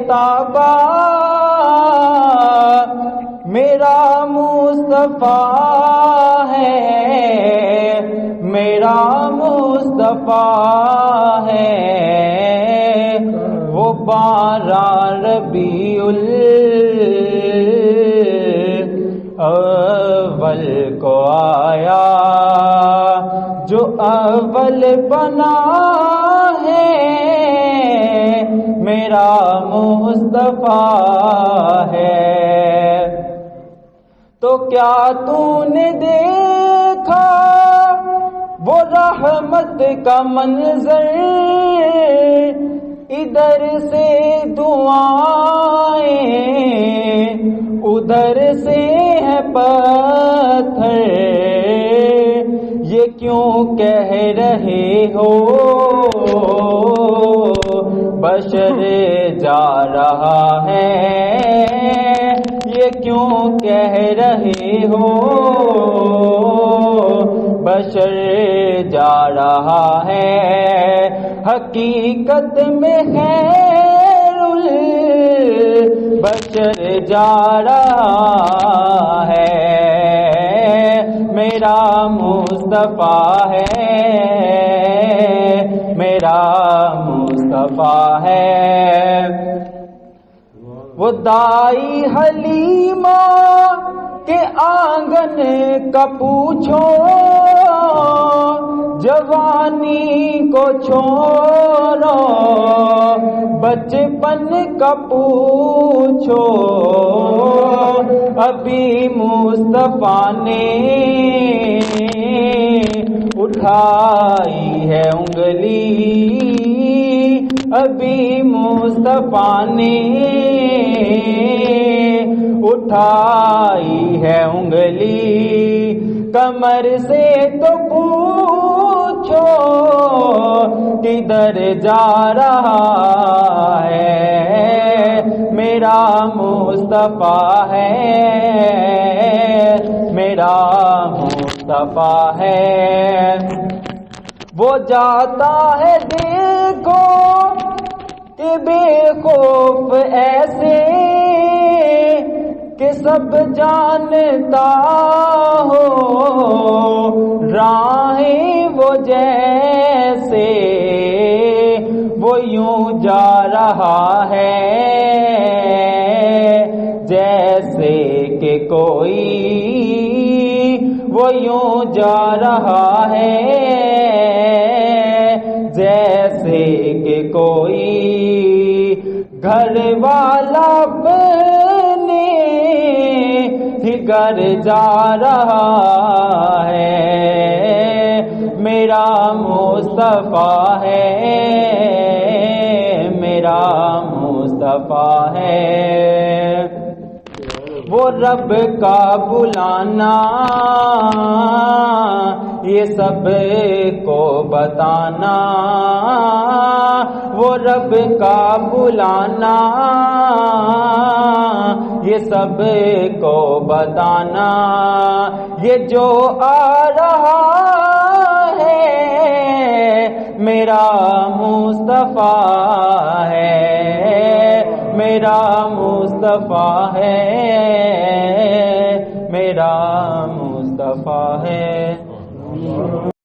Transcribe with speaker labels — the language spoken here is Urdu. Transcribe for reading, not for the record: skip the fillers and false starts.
Speaker 1: طابہ میرا مصطفیٰ ہے، میرا مصطفیٰ ہے، وہ 12 ربیع الاول کو آیا، جو اول بنا ہے، میرا مصطفیٰ ہے۔ تو کیا تو نے دیکھا وہ رحمت کا منظر، ادھر سے دعائیں ادھر سے ہے پتھر، یہ کیوں کہہ رہے ہو بشر جا رہا ہے، یہ کیوں کہہ رہے ہو بشر جا رہا ہے، حقیقت میں خیر البشر جا رہا ہے، میرا مصطفیٰ ہے، میرا مصطفیٰ ہے۔ وہ دائی حلیمہ کے آنگن کا پوچھو، جوانی کو چھوڑو، بچپن کا پوچھو، ابھی مصطفیٰ نے اٹھائی ہے انگلی، ابھی مصطفیٰ نے اٹھائی ہے انگلی، کمر سے تو پوچھو کدھر جا رہا ہے، میرا مصطفیٰ ہے، میرا مصطفیٰ ہے۔ وہ جاتا ہے دیکھو کہ بے خوف ایسے کہ سب جانتا ہو، راہیں وہ جیسے وہ یوں جا رہا ہے، جیسے کہ کوئی وہ یوں جا رہا ہے، جیسے کہ کوئی گھر والا اپنے ہی گھر جا رہا ہے، میرا مصطفیٰ ہے، میرا مصطفیٰ ہے۔ وہ رب کا بلانا یہ سب کو بتانا، وہ رب کا بلانا یہ سب کو بتانا، یہ جو آ رہا ہے میرا مصطفیٰ ہے، میرا مصطفیٰ ہے، میرا مصطفیٰ ہے۔